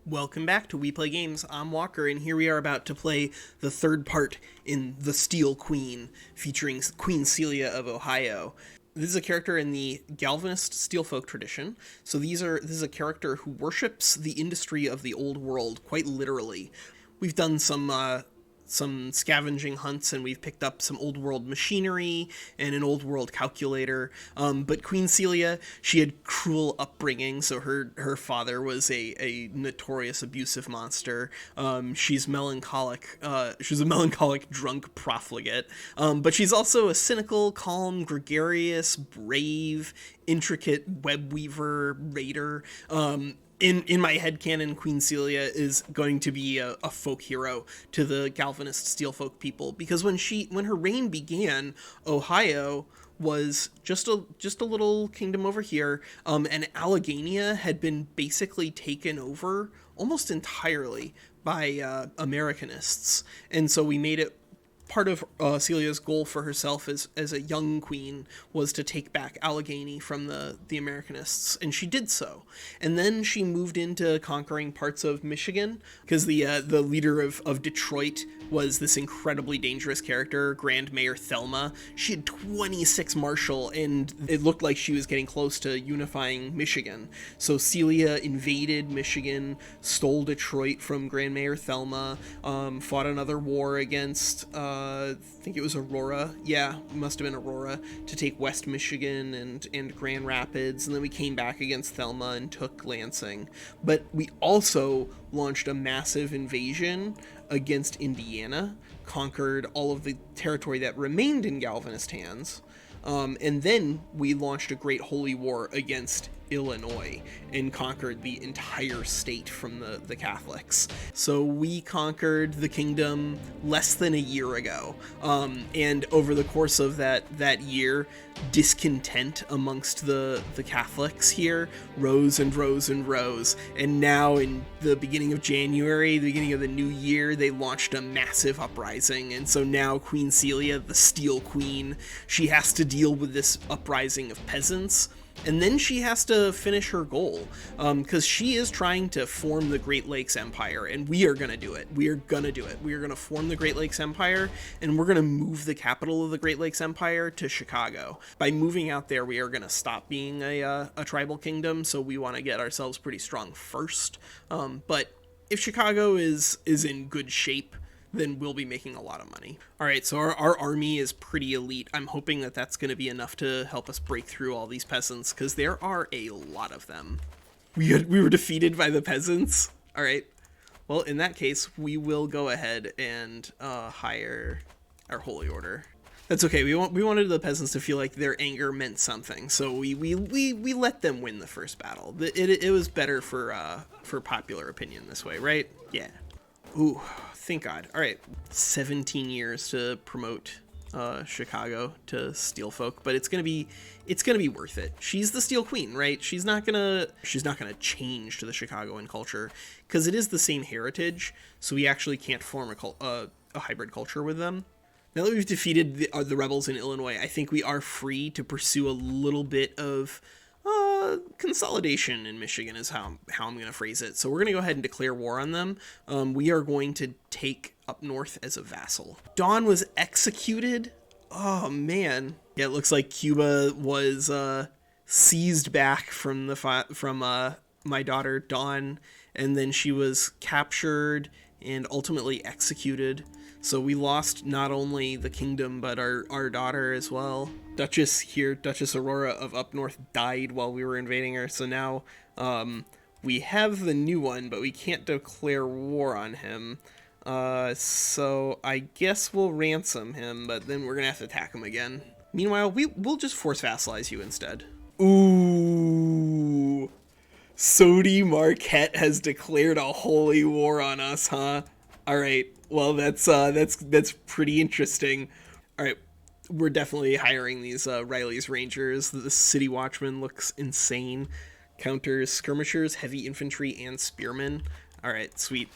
Welcome back to We Play Games. I'm Walker, and here we are about to play the third part in The Steel Queen, featuring Queen Celia of Ohio. This is a character in the Galvanist Steelfolk tradition. So this is a character who worships the industry of the old world, quite literally. We've done some scavenging hunts, and we've picked up some old world machinery and an old world calculator. But Queen Celia, she had cruel upbringing, so her father was a notorious abusive monster. She's melancholic. She's a melancholic drunk profligate. But she's also a cynical, calm, gregarious, brave, intricate web weaver raider. In my headcanon, Queen Celia is going to be a folk hero to the Galvanist Steelfolk people, because when her reign began, Ohio was just a little kingdom over here, and Alleghania had been basically taken over almost entirely by Americanists, and so we made it part of Celia's goal for herself as a young queen was to take back Allegheny from the Americanists, and she did so. And then she moved into conquering parts of Michigan, because the leader of Detroit was this incredibly dangerous character, Grand Mayor Thelma. She had 26 marshal, and it looked like she was getting close to unifying Michigan. So Celia invaded Michigan, stole Detroit from Grand Mayor Thelma, fought another war against I think it was Aurora. Yeah, it must have been Aurora, to take West Michigan and Grand Rapids, and then we came back against Thelma and took Lansing. But we also launched a massive invasion against Indiana, conquered all of the territory that remained in Galvanist hands, and then we launched a great holy war against Illinois and conquered the entire state from the Catholics. So we conquered the kingdom less than a year ago, and over the course of that year, discontent amongst the Catholics here rose and rose and rose, and now in the beginning of January, the beginning of the new year, they launched a massive uprising. And so now Queen Celia, the Steel Queen, she has to deal with this uprising of peasants, and then she has to finish her goal, because she is trying to form the Great Lakes Empire, and we are going to do it. We are going to do it. We are going to form the Great Lakes Empire, and we're going to move the capital of the Great Lakes Empire to Chicago. By moving out there, we are going to stop being a tribal kingdom, so we want to get ourselves pretty strong first. But if Chicago is in good shape, then we'll be making a lot of money. All right, so our army is pretty elite. I'm hoping that that's going to be enough to help us break through all these peasants, because there are a lot of them. We were defeated by the peasants. All right, well, in that case, we will go ahead and hire our holy order. That's okay. We wanted the peasants to feel like their anger meant something, so we let them win the first battle. It was better for popular opinion this way, right? Yeah. Ooh, thank God. All right, 17 years to promote Chicago to Steelfolk, but it's gonna be worth it. She's the Steel Queen, right? She's not gonna change to the Chicagoan culture, because it is the same heritage. So we actually can't form a hybrid culture with them. Now that we've defeated the rebels in Illinois, I think we are free to pursue a little bit of consolidation in Michigan, is how I'm going to phrase it. So we're going to go ahead and declare war on them. We are going to take up north as a vassal. Dawn was executed. Oh man. Yeah, it looks like Cuba was seized back from my daughter Dawn, and then she was captured and ultimately executed. So we lost not only the kingdom, but our daughter as well. Duchess Aurora of Up North, died while we were invading her. So now we have the new one, but we can't declare war on him. So I guess we'll ransom him, but then we're going to have to attack him again. Meanwhile, we'll just force vassalize you instead. Ooh. Sodi Marquette has declared a holy war on us, huh? All right. Well, that's pretty interesting. All right, we're definitely hiring these Riley's Rangers. The City Watchman looks insane. Counters skirmishers, heavy infantry, and spearmen. All right, sweet.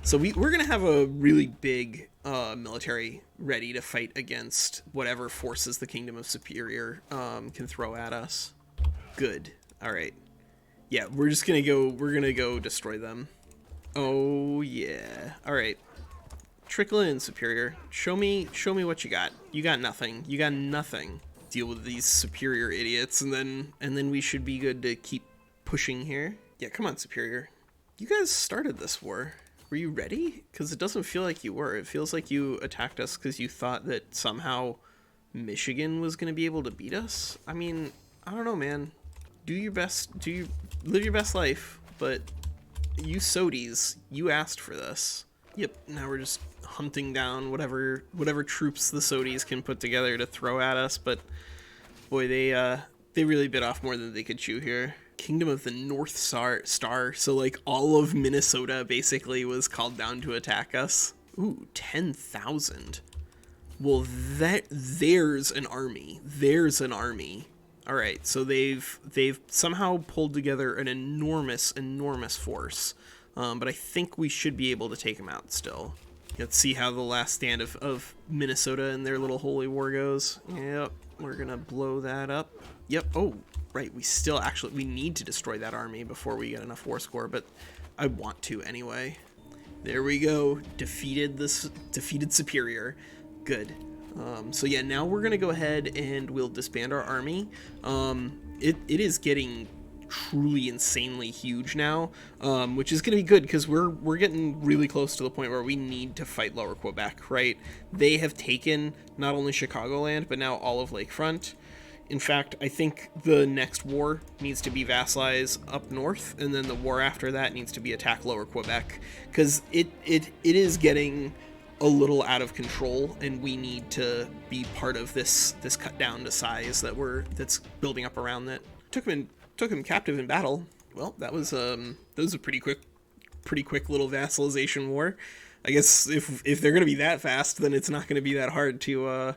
So we're gonna have a really big military ready to fight against whatever forces the Kingdom of Superior can throw at us. Good. All right. Yeah, we're gonna go destroy them. Oh yeah. All right. Trickle in, Superior. Show me what you got. You got nothing. You got nothing. Deal with these Superior idiots, and then we should be good to keep pushing here. Yeah, come on, Superior. You guys started this war. Were you ready? Because it doesn't feel like you were. It feels like you attacked us because you thought that somehow Michigan was going to be able to beat us. I mean, I don't know, man. Do your best. Live your best life, but you Sodies, you asked for this. Yep, now we're just hunting down whatever troops the Sodies can put together to throw at us, but boy, they really bit off more than they could chew here. Kingdom of the North Star, so like all of Minnesota basically was called down to attack us. Ooh, 10,000. Well, there's an army. There's an army. All right, so they've somehow pulled together an enormous force, but I think we should be able to take them out still. Let's see how the last stand of Minnesota and their little holy war goes. Yep, we're gonna blow that up. Yep. Oh, right. We need to destroy that army before we get enough war score, but I want to anyway. There we go. Defeated Superior. Good. So yeah, now we're gonna go ahead and we'll disband our army. It is getting truly insanely huge now, which is gonna be good because we're getting really close to the point where we need to fight Lower Quebec, right? They have taken not only Chicagoland but now all of Lakefront. In fact, I think the next war needs to be vassalize up north, and then the war after that needs to be attack Lower Quebec, because it is getting a little out of control, and we need to be part of this cut down to size that's building up around that. Took him captive in battle. Well, that was a pretty quick little vassalization war. I guess if they're gonna be that fast, then it's not gonna be that hard to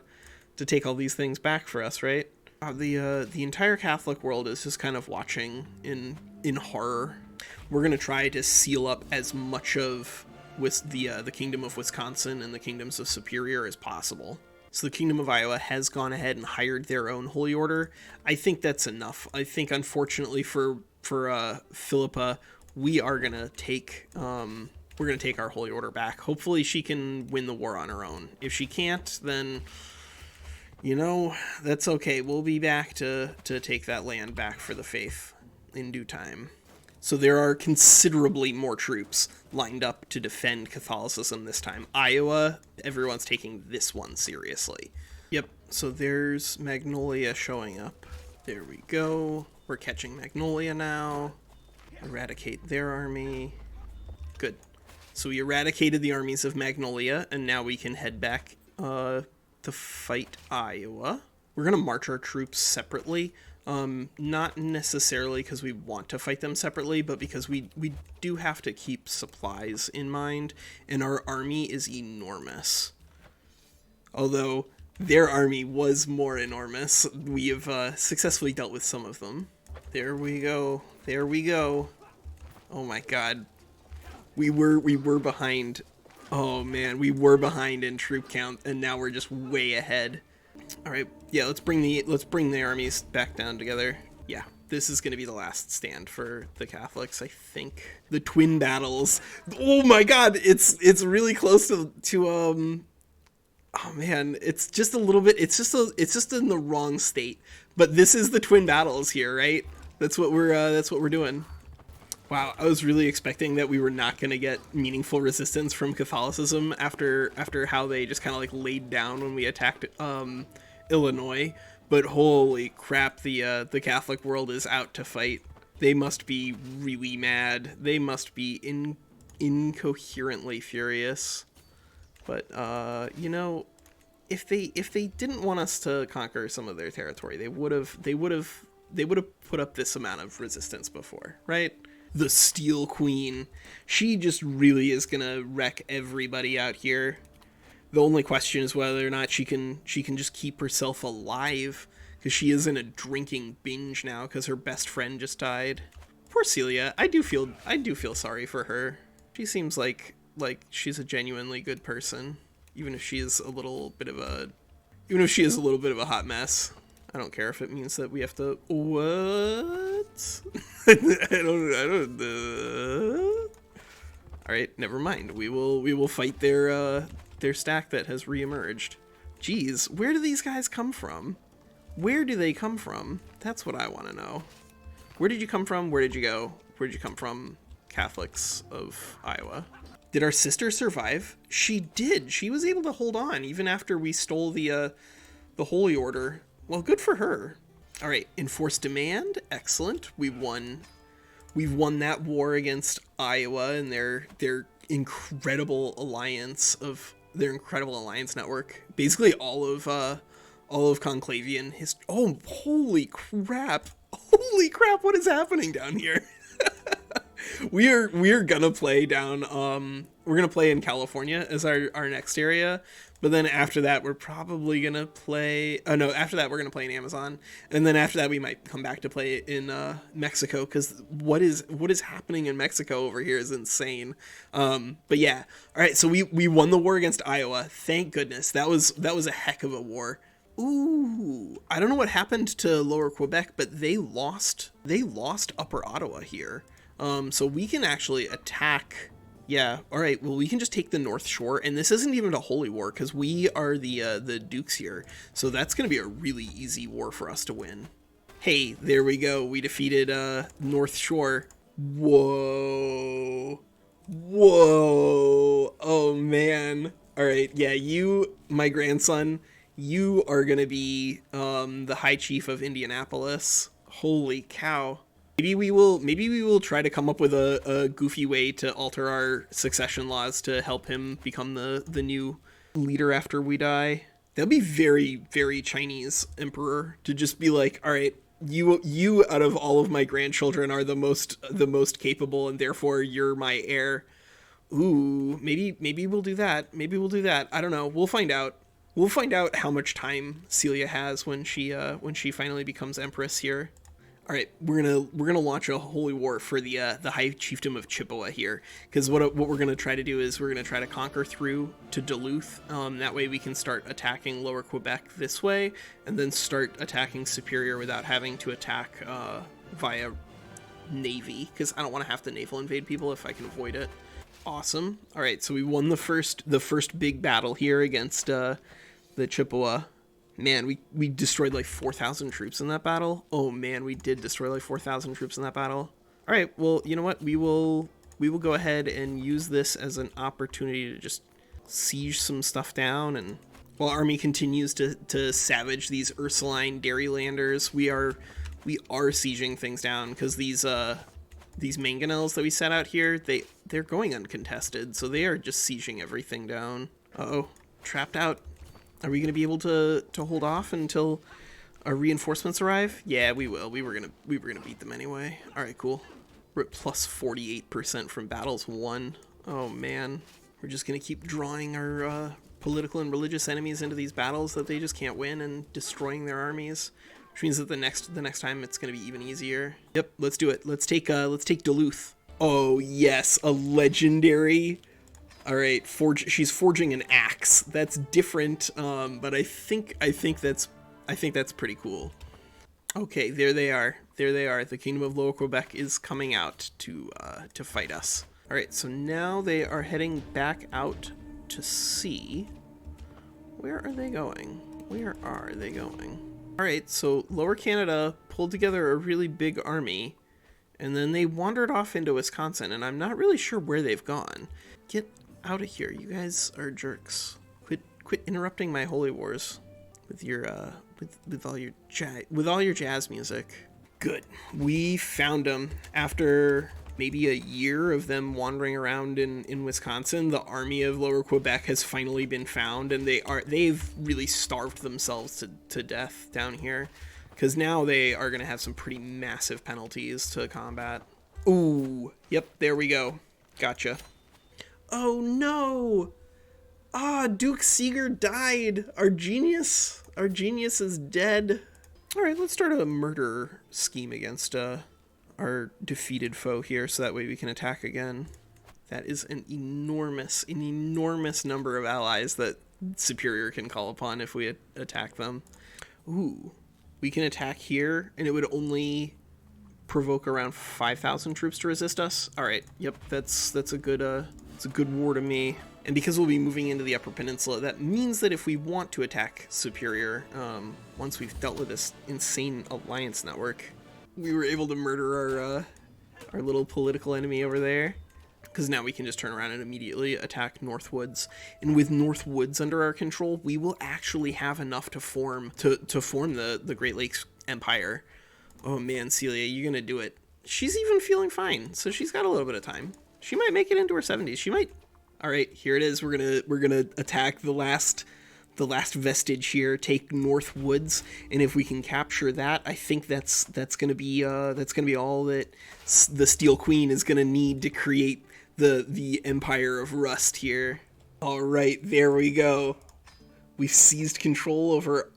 take all these things back for us, right? The entire Catholic world is just kind of watching in horror. We're gonna try to seal up as much of the Kingdom of Wisconsin and the Kingdoms of Superior as possible. So the Kingdom of Iowa has gone ahead and hired their own holy order. I think that's enough. I think unfortunately for Philippa, we're gonna take our holy order back. Hopefully she can win the war on her own. If she can't, then that's okay. We'll be back to take that land back for the faith in due time. So there are considerably more troops lined up to defend Catholicism this time. Iowa, everyone's taking this one seriously. Yep, so there's Magnolia showing up. There we go. We're catching Magnolia now. Eradicate their army. Good. So we eradicated the armies of Magnolia, and now we can head back to fight Iowa. We're going to march our troops separately. Not necessarily because we want to fight them separately, but because we do have to keep supplies in mind, and our army is enormous. Although their army was more enormous, we have successfully dealt with some of them. There we go. There we go. Oh my god. We were behind. Oh man, we were behind in troop count, and now we're just way ahead. All right, yeah, let's bring the armies back down together. Yeah, this is going to be the last stand for the Catholics, I think. The twin battles. Oh my god, it's really close to oh man, it's just a little bit, it's just in the wrong state. But this is the twin battles here, right? That's what we're doing. Wow, I was really expecting that we were not going to get meaningful resistance from Catholicism after how they just kind of like laid down when we attacked Illinois. But holy crap, the Catholic world is out to fight. They must be really mad. They must be incoherently furious. But if they didn't want us to conquer some of their territory, they would have put up this amount of resistance before, right? The Steel Queen, she just really is gonna wreck everybody out here. The only question is whether or not she can just keep herself alive, because she is in a drinking binge now because her best friend just died. Poor Celia. I do feel sorry for her. She seems like she's a genuinely good person, even if she is a little bit of a hot mess. I don't care if it means that we have to... What? I don't know. right, never mind. We will fight their stack that has reemerged. Geez, where do these guys come from? Where do they come from? That's what I want to know. Where did you come from? Where did you go? Where did you come from, Catholics of Iowa? Did our sister survive? She did. She was able to hold on even after we stole the Holy Order. Well, good for her. All right, enforced demand. Excellent. We've won that war against Iowa and their incredible alliance network. Basically all of Conclavian history. Oh, holy crap. Holy crap, what is happening down here? we're gonna play down we're gonna play in California as our next area, but then after that we're probably gonna play after that we're gonna play in Amazon, and then after that we might come back to play in Mexico, because what is happening in Mexico over here is insane. But yeah, all right, so we won the war against Iowa, thank goodness. That was a heck of a war. Ooh, I don't know what happened to Lower Quebec, but they lost Upper Ottawa here. So we can actually attack. Yeah, all right, well, we can just take the North Shore, and this isn't even a holy war because we are the dukes here. So that's going to be a really easy war for us to win. Hey, there we go. We defeated North Shore. Whoa. Whoa. Oh, man. All right, yeah, you, my grandson, you are going to be the High Chief of Indianapolis. Holy cow. Maybe we will try to come up with a goofy way to alter our succession laws to help him become the new leader after we die. That'd be very, very Chinese emperor, to just be like, all right, you out of all of my grandchildren are the most capable, and therefore you're my heir. Ooh, maybe we'll do that. Maybe we'll do that. I don't know. We'll find out. We'll find out how much time Celia has when she finally becomes empress here. All right, we're gonna launch a holy war for the High Chiefdom of Chippewa here, because what we're gonna try to do is we're gonna try to conquer through to Duluth. That way we can start attacking Lower Quebec this way, and then start attacking Superior without having to attack via navy, because I don't want to have to naval invade people if I can avoid it. Awesome. All right, so we won the first big battle here against the Chippewa. Man, we destroyed like 4,000 troops in that battle. Oh man, we did destroy like 4,000 troops in that battle. All right, well, you know what? We will go ahead and use this as an opportunity to just siege some stuff down, and while our army continues to savage these Ursuline Dairylanders, we are sieging things down, because these mangonels that we set out here, they're going uncontested, so they are just sieging everything down. Uh-oh, trapped out. Are we going to be able to hold off until our reinforcements arrive? Yeah, we will. We were gonna beat them anyway. All right, cool. We're at plus 48% from battles won. Oh man, we're just gonna keep drawing our political and religious enemies into these battles that they just can't win, and destroying their armies, which means that the next time it's gonna be even easier. Yep, let's do it. Let's take Duluth. Oh yes, a legendary. All right, she's forging an axe. That's different, but I think that's pretty cool. Okay, there they are. There they are. The Kingdom of Lower Quebec is coming out to fight us. All right, so now they are heading back out to sea. Where are they going? Where are they going? All right, so Lower Canada pulled together a really big army, and then they wandered off into Wisconsin, and I'm not really sure where they've gone. Get out of here, you guys are jerks. Quit interrupting my holy wars with your with all your jazz music. Good, we found them after maybe a year of them wandering around in Wisconsin. The army of Lower Quebec has finally been found, and they've really starved themselves to death down here, because now they are gonna have some pretty massive penalties to combat. Ooh, yep, there we go. Gotcha. Oh no! Duke Seeger died! Our genius is dead. Alright, let's start a murder scheme against our defeated foe here, so that way we can attack again. That is an enormous number of allies that Superior can call upon if we attack them. Ooh, we can attack here, and it would only provoke around 5,000 troops to resist us. Alright, yep, that's a good It's a good war to me. And because we'll be moving into the Upper Peninsula, that means that if we want to attack Superior, once we've dealt with this insane alliance network, we were able to murder our little political enemy over there. Because now we can just turn around and immediately attack Northwoods. And with Northwoods under our control, we will actually have enough to form the Great Lakes Empire. Oh man, Celia, you're gonna do it. She's even feeling fine, so she's got a little bit of time. She might make it into her 70s. She might. All right, here it is. We're gonna attack the last vestige here. Take Northwoods, and if we can capture that, I think that's gonna be all that the Steel Queen is gonna need to create the Empire of Rust here. All right, there we go. We've seized control over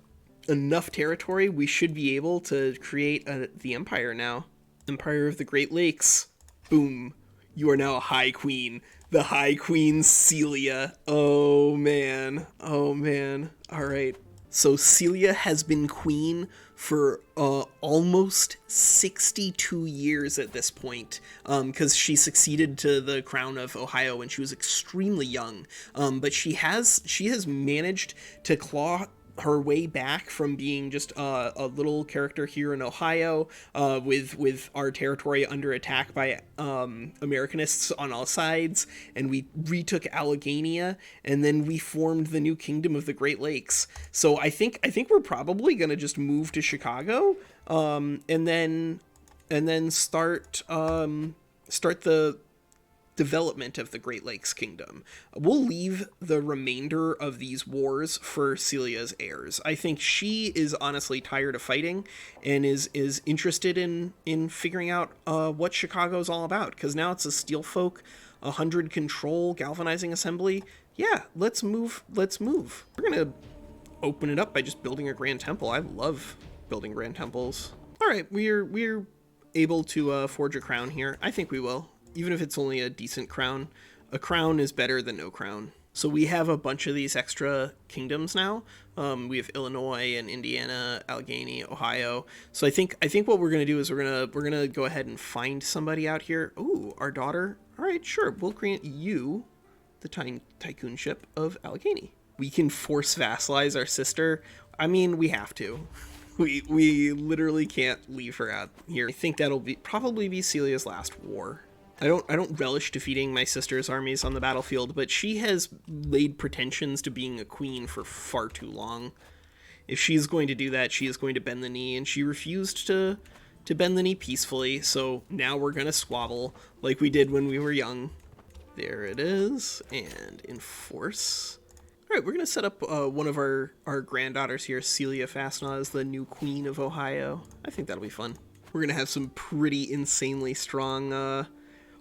enough territory. We should be able to create the Empire now. Empire of the Great Lakes. Boom. You are now a High Queen. The High Queen Celia. Oh man. Oh man. All right. So Celia has been queen for almost 62 years at this point, because she succeeded to the crown of Ohio when she was extremely young. But she has managed to claw her way back from being just a little character here in Ohio, with our territory under attack by Americanists on all sides, and we retook Allegheny, and then we formed the new kingdom of the Great Lakes. So I think we're probably gonna just move to Chicago, and then start the development of the Great Lakes Kingdom. We'll leave the remainder of these wars for Celia's heirs. I think she is honestly tired of fighting and is interested in figuring out what Chicago's all about, because now it's a Steelfolk 100 control galvanizing assembly. Yeah, let's move. We're gonna open it up by just building a grand temple. I love building grand temples. All right, we're able to forge a crown here. I think we will. Even if it's only a decent crown, a crown is better than no crown. So we have a bunch of these extra kingdoms now. We have Illinois and Indiana, Allegheny, Ohio. So I think what we're gonna do is we're gonna go ahead and find somebody out here. Ooh, our daughter. All right, sure. We'll grant you the tycoonship of Allegheny. We can force vassalize our sister. I mean, we have to. We literally can't leave her out here. I think that'll probably be Celia's last war. I don't relish defeating my sister's armies on the battlefield, but she has laid pretensions to being a queen for far too long. If she's going to do that, she is going to bend the knee, and she refused to bend the knee peacefully, so now we're going to squabble like we did when we were young. There it is, and enforce. All right, we're going to set up one of our granddaughters here, Celia Fastnaw, as the new queen of Ohio. I think that'll be fun. We're going to have some pretty insanely strong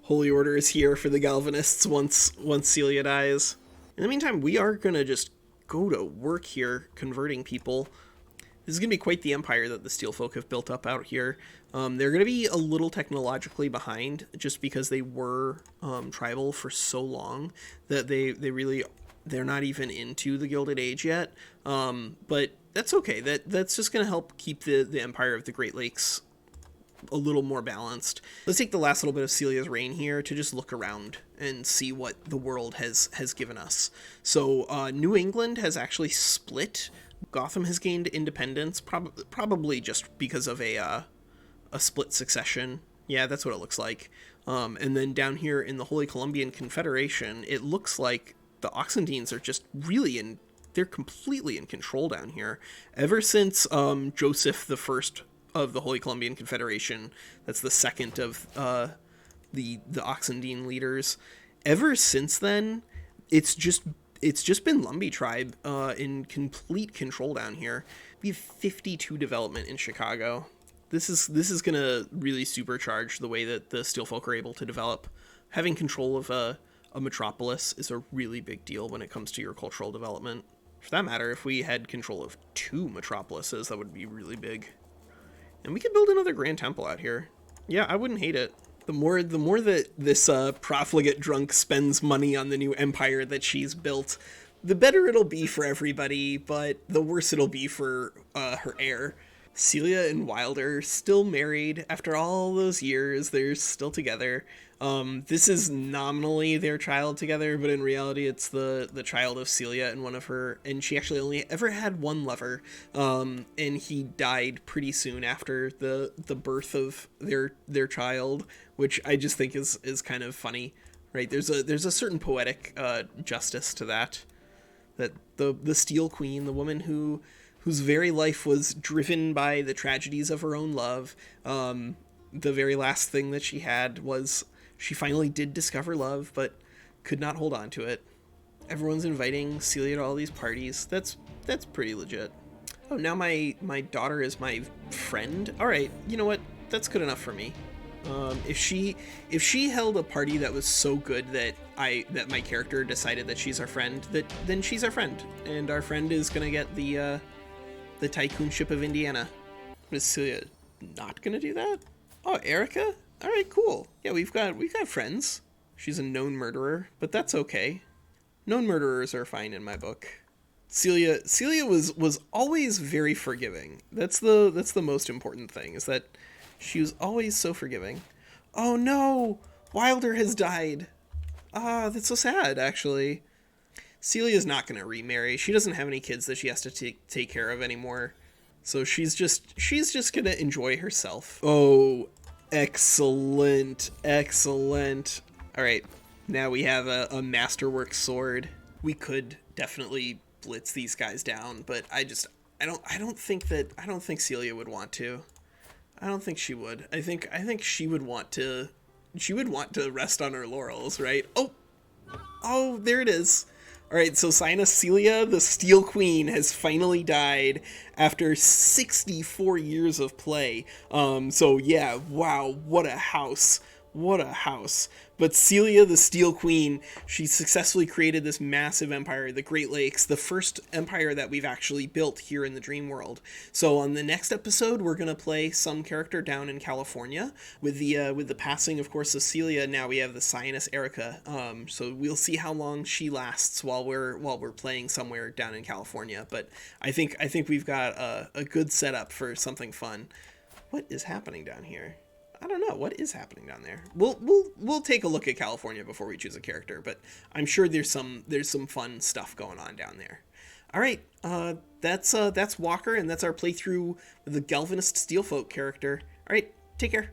holy orders here for the Galvanists once Celia dies. In the meantime, we are going to just go to work here converting people. This is going to be quite the empire that the Steelfolk have built up out here. They're going to be a little technologically behind just because they were tribal for so long that they're not even into the Gilded Age yet. But that's okay. That's just going to help keep the empire of the Great Lakes a little more balanced. Let's take the last little bit of Celia's reign here to just look around and see what the world has given us. So New England has actually split. Gotham has gained independence, probably just because of a split succession. Yeah, that's what it looks like. And then down here in the Holy Columbian Confederation, it looks like the Oxendines are just really they're completely in control down here. Ever since Joseph the First of the Holy Columbian Confederation, that's the second of the Oxendine leaders. Ever since then, it's just been Lumbee tribe in complete control down here. We have 52 development in Chicago. This is gonna really supercharge the way that the Steelfolk are able to develop. Having control of a metropolis is a really big deal when it comes to your cultural development. For that matter, if we had control of 2 metropolises, that would be really big. And we could build another Grand Temple out here. Yeah, I wouldn't hate it. The more that this profligate drunk spends money on the new empire that she's built, the better it'll be for everybody, but the worse it'll be for her heir. Celia and Wilder still married after all those years. They're still together. This is nominally their child together, but in reality, it's the child of Celia and one of her. And she actually only ever had one lover, and he died pretty soon after the birth of their child, which I just think is kind of funny, right? There's a certain poetic justice to that. That the Steel Queen, the woman whose very life was driven by the tragedies of her own love. The very last thing that she had was she finally did discover love, but could not hold on to it. Everyone's inviting Celia to all these parties. That's pretty legit. Oh, now my daughter is my friend. All right, you know what? That's good enough for me. If she held a party that was so good that my character decided that she's our friend, then she's our friend, and our friend is gonna get the tycoonship of Indiana. Is Celia not gonna do that? Oh, Erica? All right, cool. Yeah, we've got friends. She's a known murderer, but that's okay. Known murderers are fine in my book. Celia was always very forgiving. That's the most important thing, is that she was always so forgiving. Oh no, Wilder has died. Ah, that's so sad, actually. Celia's not going to remarry. She doesn't have any kids that she has to take care of anymore. So she's just going to enjoy herself. Oh, excellent. Excellent. All right. Now we have a masterwork sword. We could definitely blitz these guys down, but I don't think Celia would want to. I don't think she would. I think she would want to rest on her laurels, right? Oh, there it is. All right, so Sinus Celia, the Steel Queen, has finally died after 64 years of play. So yeah, wow, what a house. What a house. But Celia, the Steel Queen, she successfully created this massive empire, the Great Lakes, the first empire that we've actually built here in the Dreamworld. So on the next episode, we're going to play some character down in California. With the passing, of course, of Celia, now we have the Cyanus Erica. So we'll see how long she lasts while we're playing somewhere down in California. But I think we've got a good setup for something fun. What is happening down here? I don't know what is happening down there. We'll take a look at California before we choose a character, but I'm sure there's some fun stuff going on down there. All right, that's Walker, and that's our playthrough with the Galvanist Steelfolk character. All right, take care.